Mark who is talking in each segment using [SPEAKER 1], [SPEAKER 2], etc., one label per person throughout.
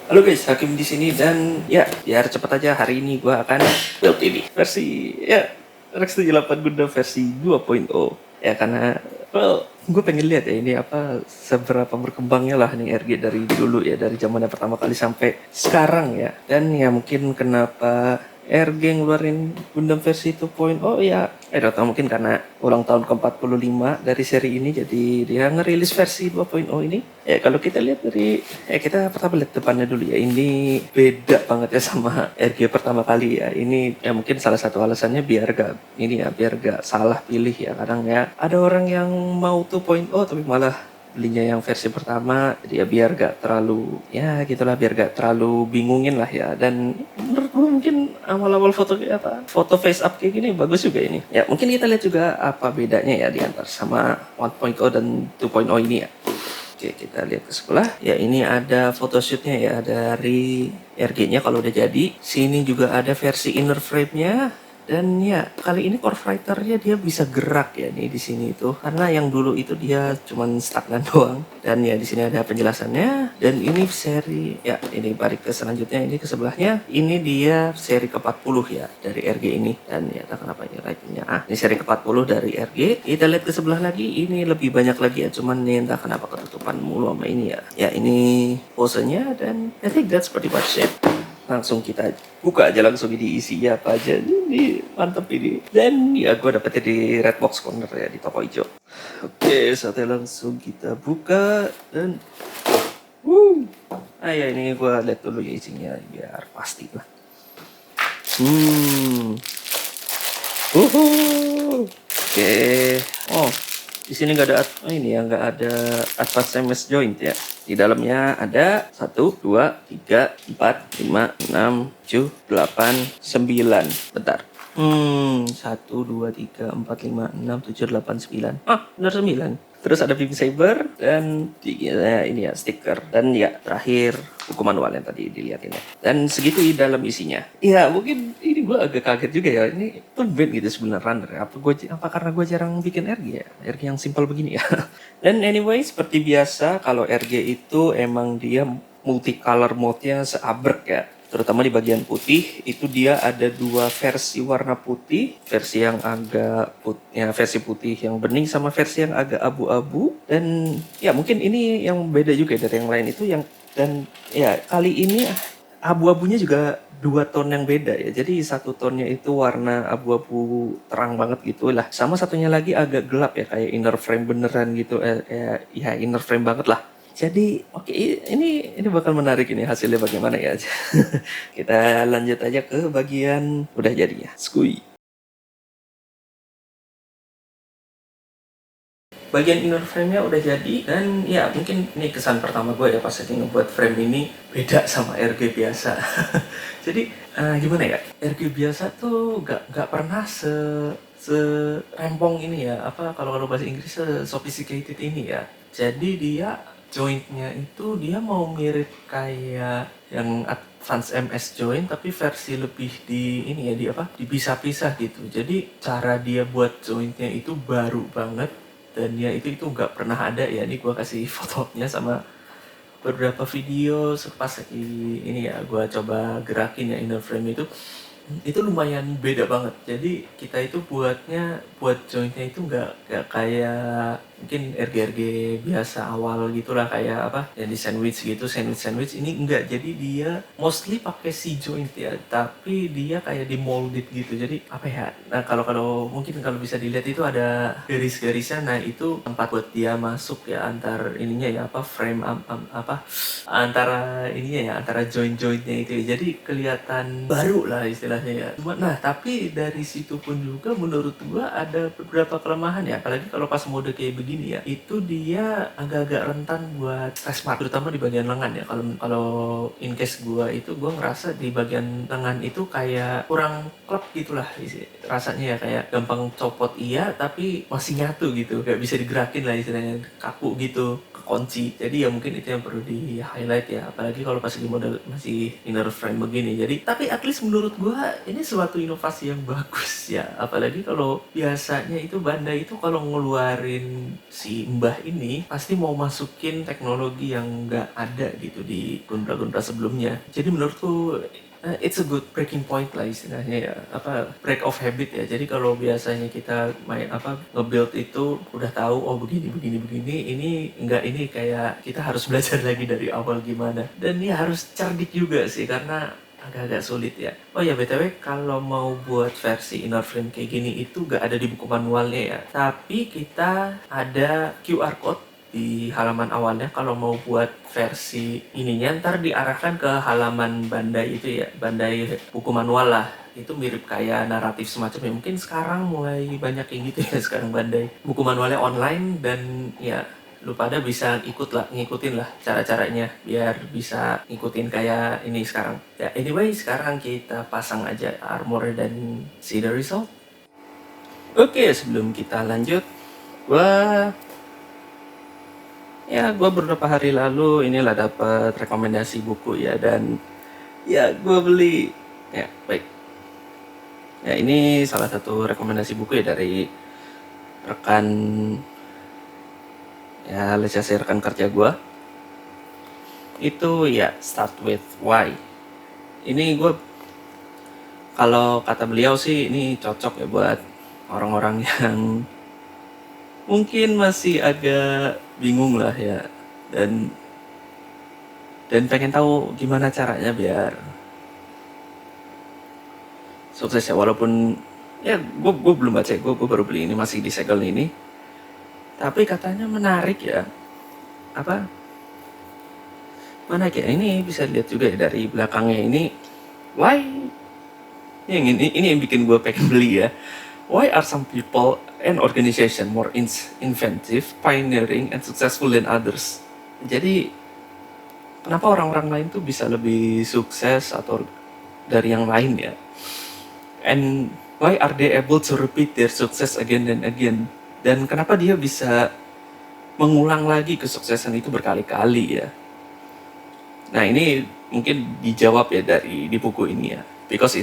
[SPEAKER 1] Halo guys, Hakim di sini dan ya biar cepet aja hari ini gua akan build ini versi ya RX 78 Gundam versi 2.0 ya karena gue pengen lihat ya ini apa seberapa berkembangnya lah nih RG dari dulu ya dari zamannya pertama kali sampai sekarang ya dan ya mungkin kenapa RG ngeluarin Gundam versi 2.0 ya atau mungkin karena ulang tahun ke-45 dari seri ini jadi dia ngerilis versi 2.0 ini ya kalau kita lihat dari kita pertama lihat depannya dulu ya ini beda banget ya sama RG pertama kali ya ini ya mungkin salah satu alasannya biar gak salah pilih ya kadang ya ada orang yang mau 2.0 tapi malah belinya yang versi pertama jadi ya biar gak terlalu ya gitulah biar gak terlalu bingungin lah ya dan menurut gue mungkin awal-awal foto face up kayak gini bagus juga ini ya mungkin kita lihat juga apa bedanya ya di antara sama 1.0 dan 2.0 ini ya. Oke, kita lihat ke sebelah. Ya, ini ada photoshootnya ya dari RG-nya kalau udah jadi. Sini juga ada versi inner frame-nya. Dan ya, kali ini core fighter-nya dia bisa gerak ya nih di sini itu. Karena yang dulu itu dia cuman stagnan doang. Dan ya di sini ada penjelasannya. Dan ini seri ya, ini balik ke selanjutnya ini ke sebelahnya. Ini dia seri ke-40 ya dari RG ini. Dan ya tak kenapa ini writing-nya. Ini seri ke-40 dari RG. Kita lihat ke sebelah lagi, ini lebih banyak lagi ya. Cuman ini entah kenapa ketutupan mulu sama ini ya. Ya ini posenya dan I think that's pretty much it. Langsung kita buka aja langsung ini isinya apa aja. Ini mantep ini. Dan ya gue dapetnya di Redbox Corner ya di toko hijau. Oke, saatnya langsung kita buka dan ya ini gue lihat dulu ya isinya biar pasti lah. Oke. Oh, di sini nggak ada advance MS joint ya. Di dalamnya ada 1, 2, 3, 4, 5, 6, 7, 8, 9. Bentar. 1, 2, 3, 4, 5, 6, 7, 8, 9. Benar 9. Terus ada beam saber dan ini ya stiker dan ya terakhir buku manual yang tadi dilihatin ya. Dan segitu di dalam isinya. Ya mungkin ini gue agak kaget juga ya. Ini tumben gitu sebenarnya runner. Apa karena gue jarang bikin RG ya? RG yang simple begini ya. Dan anyway seperti biasa kalau RG itu emang dia multicolor mode-nya seabrek ya. Terutama di bagian putih itu dia ada 2 versi warna putih, versi yang agak versi putih yang bening sama versi yang agak abu-abu dan ya mungkin ini yang beda juga dari yang lain itu yang dan ya kali ini abu-abunya juga 2 tone yang beda ya. Jadi 1 tonnya itu warna abu-abu terang banget gitu lah. Sama satunya lagi agak gelap ya kayak inner frame beneran gitu kayak ya inner frame banget lah. Jadi oke ini bakal menarik ini hasilnya bagaimana ya. Kita lanjut aja ke bagian udah jadinya. Skui. Bagian inner frame-nya udah jadi dan ya mungkin ini kesan pertama gue ya pas lagi ngebuat frame ini beda sama RG biasa. Jadi gimana ya? RG biasa tuh gak pernah rempong ini ya. Apa kalau bahasa Inggris sophisticated ini ya. Jadi dia jointnya itu dia mau mirip kayak yang Advance MS joint tapi versi lebih di ini ya dipisah-pisah gitu. Jadi cara dia buat jointnya itu baru banget dan ya itu nggak pernah ada ya. Ini gue kasih fotonya sama beberapa video pas lagi ini ya gue coba gerakin ya inner frame itu lumayan beda banget. Jadi kita itu buat jointnya itu nggak kayak mungkin RG biasa awal gitulah kayak yang di sandwich gitu sandwich ini enggak. Jadi dia mostly pakai C joint ya, tapi dia kayak di molded gitu. Jadi nah kalau mungkin kalau bisa dilihat itu ada garis-garisnya. Nah itu tempat buat dia masuk ya antar ininya ya frame antara ininya ya antara jointnya itu ya. Jadi kelihatan baru lah istilahnya ya. Nah tapi dari situ pun juga menurut gua ada beberapa kelemahan ya, apalagi kalau pas mode kayak begini ya, itu dia agak-agak rentan buat stress mark, terutama di bagian lengan ya. Kalau in case gua ngerasa di bagian lengan itu kayak kurang klep gitulah rasanya ya, kayak gampang copot iya tapi masih nyatu gitu, kayak bisa digerakin lah istilahnya, kaku gitu, kunci. Jadi ya mungkin itu yang perlu di highlight ya, apalagi kalau pas di model masih inner frame begini. Jadi tapi at least menurut gua ini suatu inovasi yang bagus ya, apalagi kalau biasanya itu Bandai itu kalau ngeluarin si Mbah ini pasti mau masukin teknologi yang nggak ada gitu di Gundra-Gundra sebelumnya. Jadi menurutku it's a good breaking point lah istilahnya ya, apa break of habit ya. Jadi kalau biasanya kita main apa nge-build itu udah tahu oh begini begini begini, ini enggak, ini kayak kita harus belajar lagi dari awal gimana. Dan ya harus cerdik juga sih karena agak-agak sulit ya. Oh ya BTW kalau mau buat versi inner frame kayak gini itu gak ada di buku manualnya ya. Tapi kita ada QR code di halaman awalnya. Kalau mau buat versi ininya ntar diarahkan ke halaman Bandai itu ya, Bandai buku manual lah. Itu mirip kayak naratif semacamnya. Mungkin sekarang mulai banyak kayak gitu ya sekarang Bandai. Buku manualnya online dan ya lu pada bisa ngikutin lah cara-caranya biar bisa ngikutin kayak ini sekarang. Ya anyway, sekarang kita pasang aja armor dan see the result. Oke, sebelum kita lanjut, gua beberapa hari lalu inilah dapat rekomendasi buku ya, dan ya gue beli ya. Baik ya, ini salah satu rekomendasi buku ya dari rekan ya, let's just say rekan kerja gue itu ya, Start With Why. Ini gue, kalau kata beliau sih ini cocok ya buat orang-orang yang mungkin masih agak bingung lah ya, dan pengen tahu gimana caranya biar sukses ya. Walaupun ya gue belum baca, gue baru beli ini, masih disegel ini, tapi katanya menarik ya. Apa mana ya, ini bisa lihat juga ya dari belakangnya ini. Why yang ini yang bikin gue pengen beli ya. Why are some people and organization more inventive, pioneering, and successful than others? Jadi kenapa orang-orang lain tuh bisa lebih sukses atau dari yang lain ya? And why are they able to repeat their success again and again? Dan kenapa dia bisa mengulang lagi kesuksesan itu berkali-kali ya? Nah ini mungkin dijawab ya di buku ini ya. Because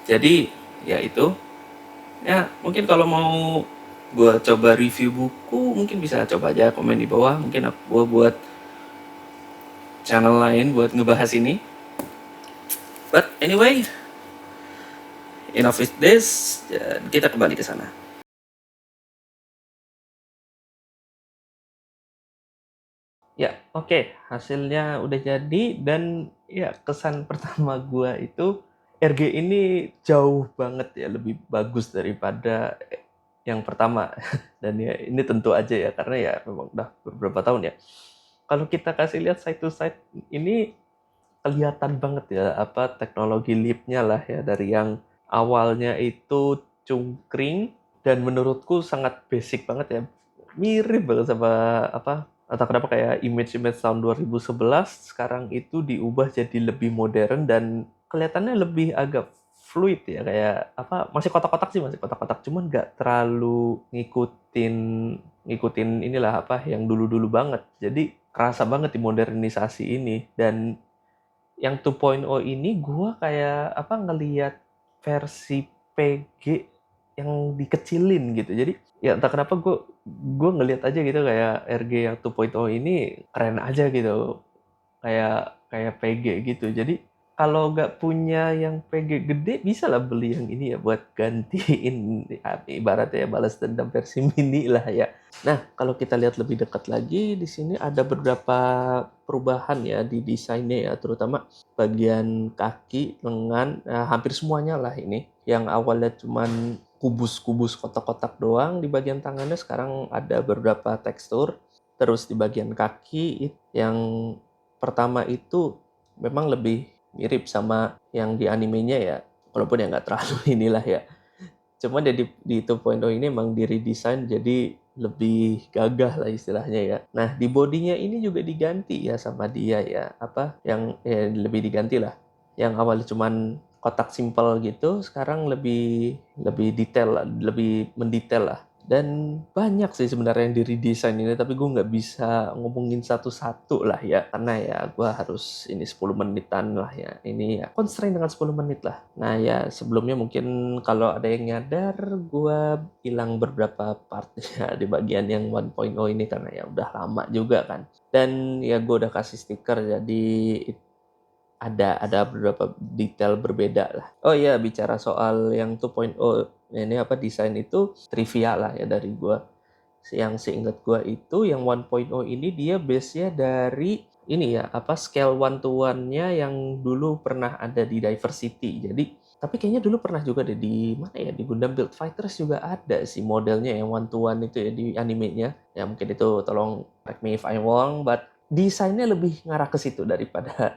[SPEAKER 1] jadi ya itu ya, mungkin kalau mau gue coba review buku mungkin bisa coba aja komen di bawah. Mungkin gue buat channel lain buat ngebahas ini. But anyway, enough with this. Kita kembali ke sana. Ya, oke. Hasilnya udah jadi, dan ya kesan pertama gua itu RG ini jauh banget ya lebih bagus daripada yang pertama. Dan ya ini tentu aja ya karena ya memang udah beberapa tahun ya. Kalau kita kasih lihat side to side ini kelihatan banget ya apa teknologi leap-nya lah ya, dari yang awalnya itu cungkring dan menurutku sangat basic banget ya, mirip banget sama apa, atau kenapa kayak image-image tahun 2011 sekarang itu diubah jadi lebih modern dan kelihatannya lebih agak fluid ya, kayak apa, masih kotak-kotak sih, masih kotak-kotak, cuman nggak terlalu ngikutin inilah apa yang dulu-dulu banget. Jadi kerasa banget di modernisasi ini. Dan yang 2.0 ini gue kayak apa ngelihat versi PG yang dikecilin gitu. Jadi ya entah kenapa gue ngelihat aja gitu kayak RG yang 2.0 ini keren aja gitu. Kayak PG gitu. Jadi kalau nggak punya yang PG gede, bisa lah beli yang ini ya buat gantiin ibaratnya balas dendam versi mini lah ya. Nah, kalau kita lihat lebih dekat lagi, di sini ada beberapa perubahan ya di desainnya ya, terutama bagian kaki, lengan, hampir semuanya lah ini. Yang awalnya cuman kubus-kubus kotak-kotak doang, di bagian tangannya sekarang ada beberapa tekstur. Terus di bagian kaki yang pertama itu memang lebih mirip sama yang di animenya ya, walaupun ya nggak terlalu inilah ya. Cuman ya di 2.0 ini emang di redesign jadi lebih gagah lah istilahnya ya. Nah di bodinya ini juga diganti ya sama dia ya, apa yang ya, lebih diganti lah. Yang awalnya cuman kotak simpel gitu, sekarang lebih detail lah, lebih mendetail lah. Dan banyak sih sebenarnya yang di-redesign ini, tapi gue nggak bisa ngomongin satu-satu lah ya, karena ya gue harus ini 10 menitan lah ya. Ini ya constraint dengan 10 menit lah. Nah ya sebelumnya mungkin kalau ada yang nyadar, gue hilang beberapa partnya di bagian yang 1.0 ini karena ya udah lama juga kan. Dan ya gue udah kasih stiker, jadi ada beberapa detail berbeda lah. Oh iya, bicara soal yang 2.0 ini apa desain itu trivia lah ya dari gua. Yang seingat gua itu yang 1.0 ini dia base-nya dari ini ya, apa scale one to one-nya yang dulu pernah ada di Diversity. Jadi tapi kayaknya dulu pernah juga deh di mana ya, di Gundam Build Fighters juga ada sih modelnya yang one to one itu ya di animenya. Ya mungkin itu tolong correct me if I'm wrong, but desainnya lebih ngarah ke situ daripada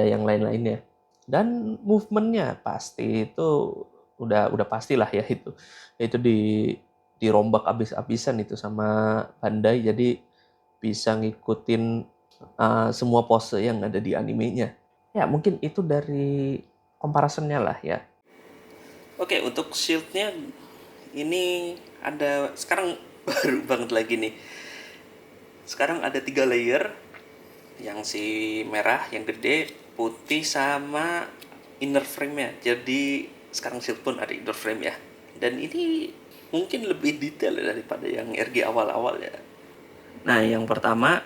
[SPEAKER 1] yang lain-lainnya. Dan movementnya pasti itu udah pastilah ya itu dirombak abis-abisan itu sama Bandai, jadi bisa ngikutin semua pose yang ada di animenya. Ya mungkin itu dari comparisonnya lah ya. Oke, untuk shieldnya ini ada sekarang baru banget lagi nih. Sekarang ada 3 layer, yang si merah, yang gede, putih, sama inner frame-nya. Jadi sekarang shield pun ada inner frame ya. Dan ini mungkin lebih detail daripada yang RG awal-awal ya. Nah, yang pertama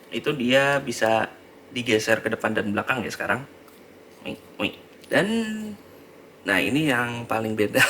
[SPEAKER 1] itu dia bisa digeser ke depan dan belakang ya sekarang. Dan nah ini yang paling beda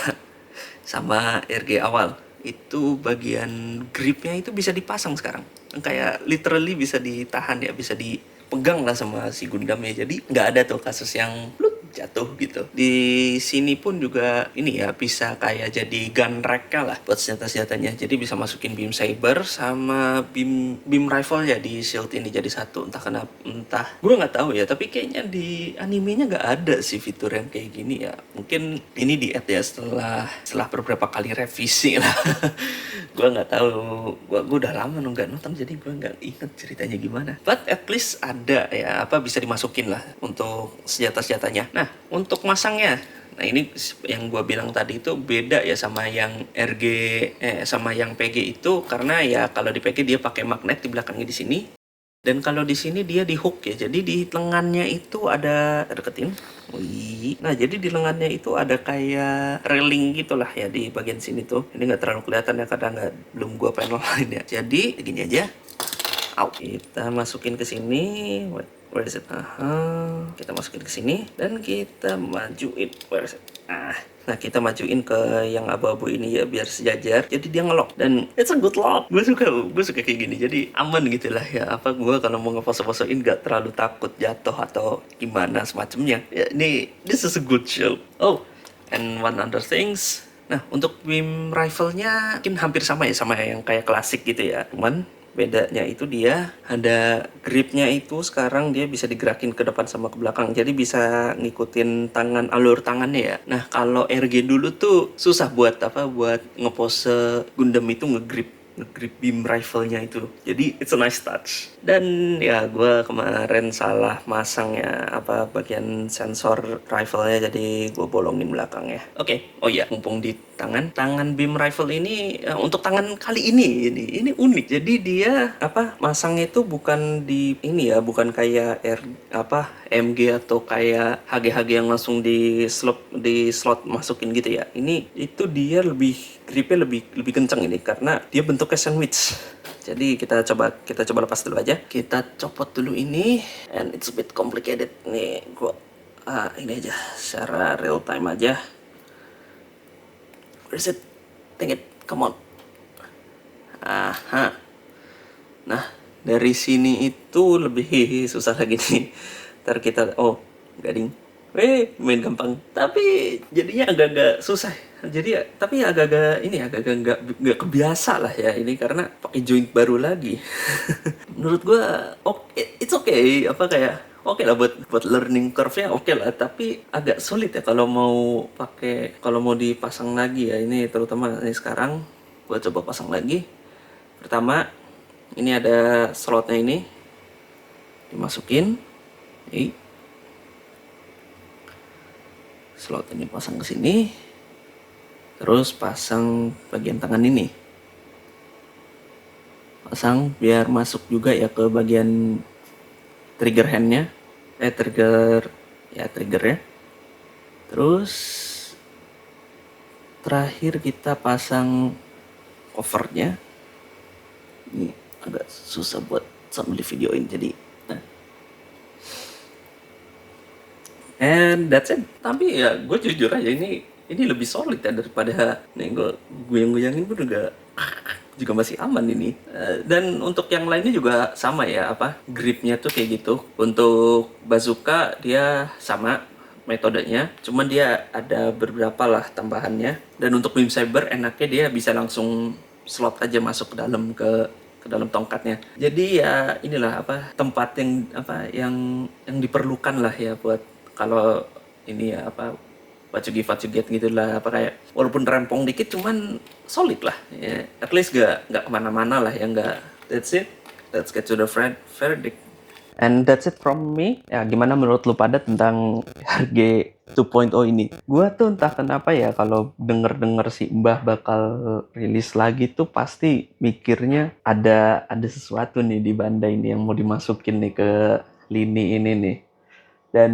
[SPEAKER 1] sama RG awal. Itu bagian gripnya itu bisa dipasang sekarang. Kayak literally bisa ditahan ya, bisa dipegang lah sama si Gundamnya. Jadi nggak ada tuh kasus yang jatuh gitu. Di sini pun juga ini ya bisa kayak jadi gun rack lah buat senjata-senjatanya. Jadi bisa masukin beam saber sama beam rifle ya di shield ini jadi satu. Entah kenapa, entah gue nggak tahu ya. Tapi kayaknya di animenya nggak ada sih fitur yang kayak gini ya. Mungkin ini di add ya setelah beberapa kali revisi lah. Gue nggak tahu. Gue udah lama nggak nonton jadi gue nggak inget ceritanya gimana. But at least ada ya apa bisa dimasukin lah untuk senjata-senjatanya. Nah, untuk masangnya, nah ini yang gue bilang tadi itu beda ya sama yang RG sama yang PG itu, karena ya kalau di PG dia pakai magnet di belakangnya di sini. Dan kalau di sini dia di hook ya. Jadi di lengannya itu ada deketin. Wih. Nah, jadi di lengannya itu ada kayak railing gitulah ya di bagian sini tuh. Ini nggak terlalu kelihatan ya karena belum gua pengen ya. Jadi gini aja. Au. Kita masukin ke sini. Where is it? Kita masukin ke sini dan kita majuin. Where is it? Nah kita majuin ke yang abu-abu ini ya biar sejajar. Jadi dia ngelock dan it's a good lock. Gue suka kayak gini. Jadi aman gitu lah ya. Apa gue kalau mau ngepose-posein gak terlalu takut jatuh atau gimana semacamnya. Ya, this is a good show. Oh, and one other things. Nah, untuk beam rifle-nya mungkin hampir sama ya sama yang kayak klasik gitu ya. Cuman bedanya itu dia ada gripnya itu sekarang dia bisa digerakin ke depan sama ke belakang. Jadi bisa ngikutin alur tangannya ya. Nah, kalau RG dulu tuh susah buat ngepose Gundam itu ngegrip beam rifle-nya itu. Jadi it's a nice touch. Dan ya gue kemarin salah masang ya bagian sensor rifle-nya, jadi gue bolongin belakangnya. Oke. Oh iya, mumpung di tangan beam rifle ini untuk tangan kali ini unik. Jadi dia masangnya itu bukan di ini ya, bukan kayak MG atau kayak HG yang langsung di slot masukin gitu ya. Ini itu dia gripnya lebih kencang ini karena dia bentuknya sandwich. Jadi kita coba lepas dulu aja. Kita copot dulu ini, and it's a bit complicated nih. Gua ini aja secara real time aja. Where is it? Dang it, come on. Nah, dari sini itu lebih susah lagi nih. Ntar kita, gading. Main gampang. Tapi jadinya agak-agak susah. Jadi tapi agak-agak nggak kebiasa lah ya ini karena pakai joint baru lagi. Menurut gua it's okay oke lah buat learning curve-nya oke lah, tapi agak sulit ya kalau mau dipasang lagi ya. Ini terutama ini sekarang gua coba pasang lagi. Pertama, ini ada slotnya ini. Dimasukin. Slot ini pasang ke sini. Terus pasang bagian tangan ini. Pasang biar masuk juga ya ke bagian trigger handnya. Triggernya. Terus terakhir kita pasang covernya. Ini agak susah buat sambil di videoin jadi. And that's it. Tapi ya gue jujur aja ini lebih solid ya daripada nih gue goyang-goyangin pun juga masih aman ini. Dan untuk yang lainnya juga sama ya, apa gripnya tuh kayak gitu. Untuk bazooka dia sama metodenya, cuman dia ada beberapa lah tambahannya. Dan untuk beam saber enaknya dia bisa langsung slot aja masuk ke dalam tongkatnya. Jadi ya inilah apa tempat yang diperlukan lah ya buat kalau ini ya apa Wachugi gitu lah, apa kayak walaupun rempong dikit cuman solid lah ya, at least nggak kemana-mana lah ya, nggak. That's it, let's get to the verdict. And that's it from me. Ya, gimana menurut lu pada tentang RG 2.0 ini? Gua tuh entah kenapa ya kalau denger-denger si Mbah bakal rilis lagi tuh pasti mikirnya ada sesuatu nih di Bandai ini yang mau dimasukin nih ke lini ini nih. Dan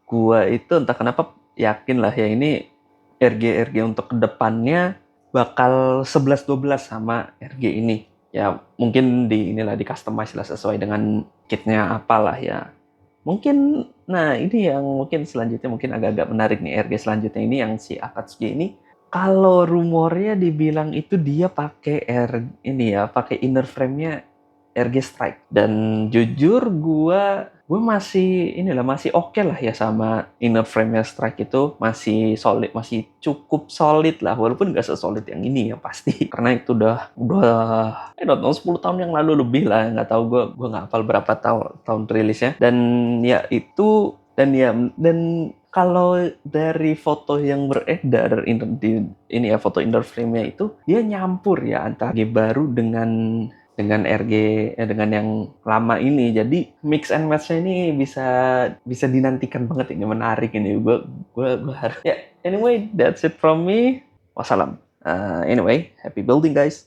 [SPEAKER 1] gua itu entah kenapa yakin lah ya ini RG untuk kedepannya bakal 11-12 sama RG ini. Ya mungkin inilah di customize lah sesuai dengan kitnya apalah ya. Mungkin, nah ini yang mungkin selanjutnya mungkin agak-agak menarik nih RG selanjutnya ini yang si Akatsuki ini. Kalau rumornya dibilang itu dia pakai pakai inner frame-nya RG Strike. Dan jujur gue masih oke lah ya sama inner frame-nya Strike itu, masih solid, masih cukup solid lah, walaupun nggak sesolid yang ini ya pasti. Karena itu udah I don't know 10 tahun yang lalu lebih lah, nggak tahu gue nggak hafal berapa tahun rilisnya. Dan ya itu dan kalau dari foto yang beredar foto inner frame-nya itu dia nyampur ya antara RG baru dengan dengan yang lama ini. Jadi mix and match-nya ini bisa dinantikan banget, ini menarik ini. Gue harus. Ya, anyway, that's it from me. Wassalam. Anyway, happy building guys.